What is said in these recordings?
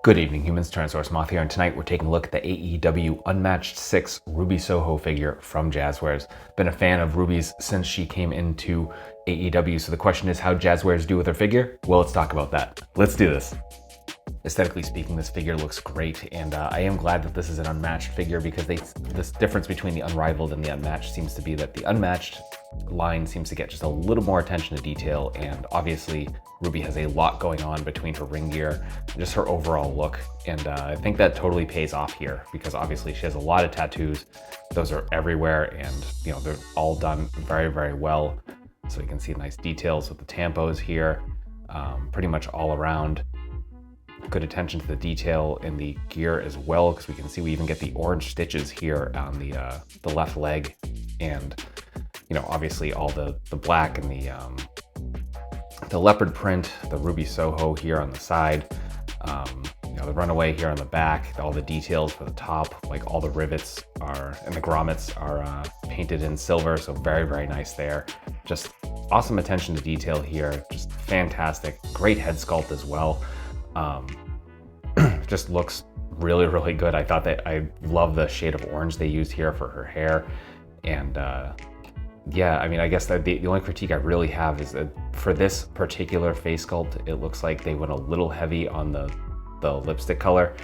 Good evening, humans. Tyrannosaurusmoth here, and tonight we're taking a look at the AEW Unmatched 6 Ruby Soho figure from Jazwares. Been a fan of Ruby's since she came into AEW, so the question is how Jazwares do with her figure? Well, let's talk about that. Let's do this. Aesthetically speaking, this figure looks great, and I am glad that this is an unmatched figure because this difference between the unrivaled and the unmatched seems to be that the unmatched line seems to get just a little more attention to detail, and obviously Ruby has a lot going on between her ring gear and just her overall look, and I think that totally pays off here because obviously she has a lot of tattoos. Those are everywhere, and they're all done very, very well. So you can see nice details with the tampos here, pretty much all around. Good attention to the detail in the gear as well, because we can see we even get the orange stitches here on the left leg, and obviously all the black and the leopard print, the Ruby Soho here on the side, the runaway here on the back, all the details for the top, like all the rivets and the grommets are painted in silver, so very, very nice there. Just awesome attention to detail here, just fantastic. Great head sculpt as well. Just looks really, really good. I love the shade of orange they used here for her hair, and yeah, I mean, I guess that the only critique I really have is that for this particular face sculpt, it looks like they went a little heavy on the lipstick color.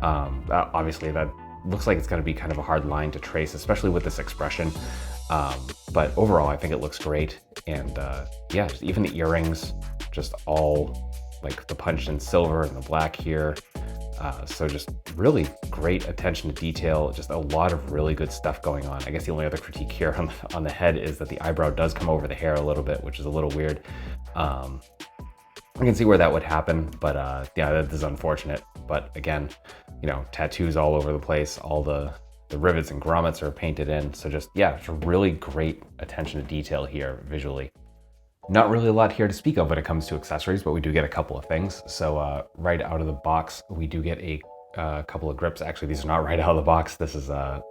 Obviously, that looks like it's going to be kind of a hard line to trace, especially with this expression. But overall, I think it looks great, and yeah, just even the earrings, just all like the punched in silver and the black here. So just really great attention to detail, just a lot of really good stuff going on. I guess the only other critique here on the head is that the eyebrow does come over the hair a little bit, which is a little weird. I can see where that would happen, but yeah, that is unfortunate. But again, tattoos all over the place, all the rivets and grommets are painted in. So just, yeah, it's a really great attention to detail here visually. Not really a lot here to speak of when it comes to accessories, but we do get a couple of things. So right out of the box, we do get a couple of grips. Actually, these are not right out of the box. This is, the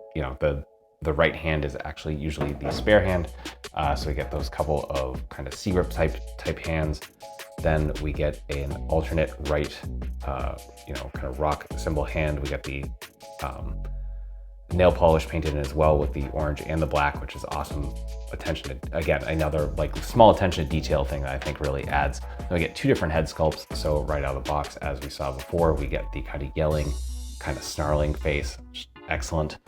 right hand is actually usually the spare hand. So we get those couple of kind of C-grip type hands. Then we get an alternate right, kind of rock symbol hand. We get the nail polish painted in as well with the orange and the black, which is awesome attention to, again, another like small attention to detail thing that I think really adds. Then we get two different head sculpts. So right out of the box, as we saw before, we get the kind of yelling, kind of snarling face, excellent.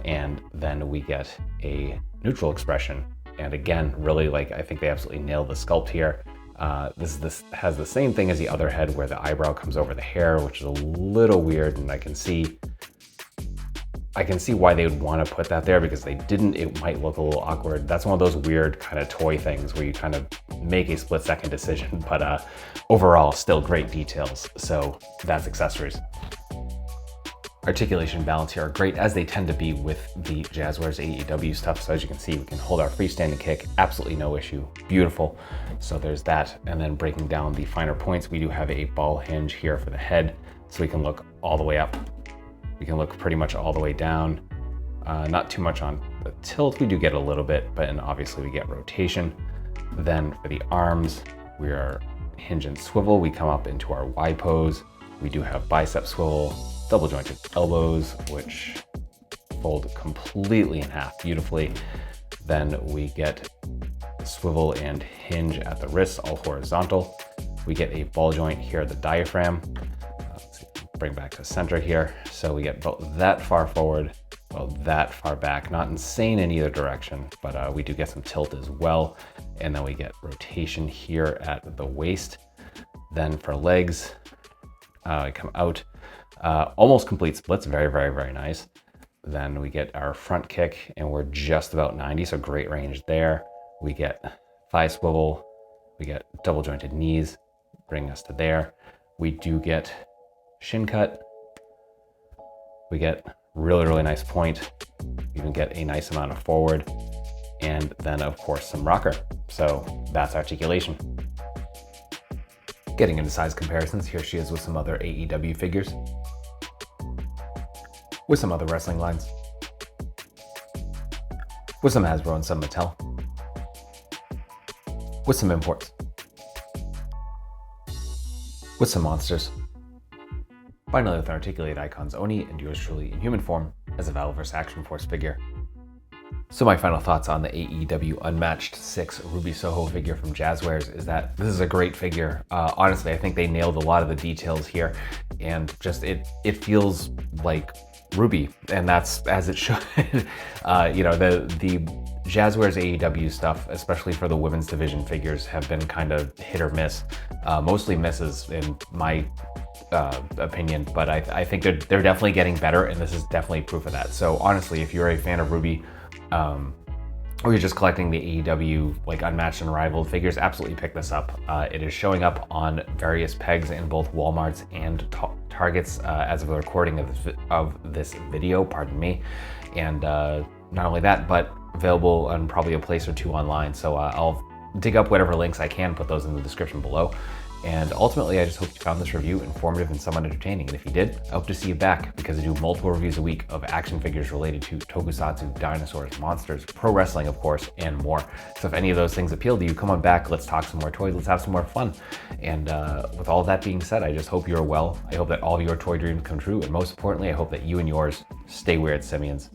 And then we get a neutral expression. And again, really, like, I think they absolutely nailed the sculpt here. This has the same thing as the other head where the eyebrow comes over the hair, which is a little weird, and I can see why they would want to put that there, because they didn't, it might look a little awkward. That's one of those weird kind of toy things where you kind of make a split-second decision, but overall, still great details. So that's accessories. Articulation and balance here are great, as they tend to be with the Jazwares AEW stuff. So as you can see, we can hold our freestanding kick, absolutely no issue, beautiful. So there's that. And then breaking down the finer points, we do have a ball hinge here for the head, so we can look all the way up. We can look pretty much all the way down. Not too much on the tilt. We do get a little bit, and obviously we get rotation. Then for the arms, we are hinge and swivel. We come up into our Y pose. We do have bicep swivel, double jointed elbows, which fold completely in half beautifully. Then we get swivel and hinge at the wrists, all horizontal. We get a ball joint here at the diaphragm. Bring back to center here. So we get about that far forward, about that far back, not insane in either direction, but we do get some tilt as well. And then we get rotation here at the waist. Then for legs, we come out, almost complete splits, very, very, very nice. Then we get our front kick, and we're just about 90, so great range there. We get thigh swivel, we get double jointed knees, bring us to there. We do get shin cut. We get really, really nice point. You can get a nice amount of forward, and then of course some rocker. So that's articulation. Getting into size comparisons, here she is with some other AEW figures, with some other wrestling lines, with some Hasbro and some Mattel, with some imports, with some monsters, Finally, with Articulate Icons Oni and yours truly in human form as a Valorverse Action Force figure. So my final thoughts on the AEW Unmatched 6 Ruby Soho figure from Jazwares is that this is a great figure. Honestly, I think they nailed a lot of the details here, and just it feels like Ruby, and that's as it should. The Jazwares AEW stuff, especially for the women's division figures, have been kind of hit or miss. Mostly misses in my opinion, but I think they're definitely getting better, and this is definitely proof of that. So honestly, if you're a fan of Ruby, or you're just collecting the AEW like Unmatched and Unrivaled figures, absolutely pick this up. It is showing up on various pegs in both Walmarts and Targets as of the recording of this video, pardon me. And not only that, but available on probably a place or two online. So I'll dig up whatever links I can, put those in the description below. And ultimately, I just hope you found this review informative and somewhat entertaining. And if you did, I hope to see you back, because I do multiple reviews a week of action figures related to tokusatsu, dinosaurs, monsters, pro wrestling, of course, and more. So if any of those things appeal to you, come on back, let's talk some more toys, let's have some more fun. And with all that being said, I just hope you're well. I hope that all of your toy dreams come true. And most importantly, I hope that you and yours stay weird, simians.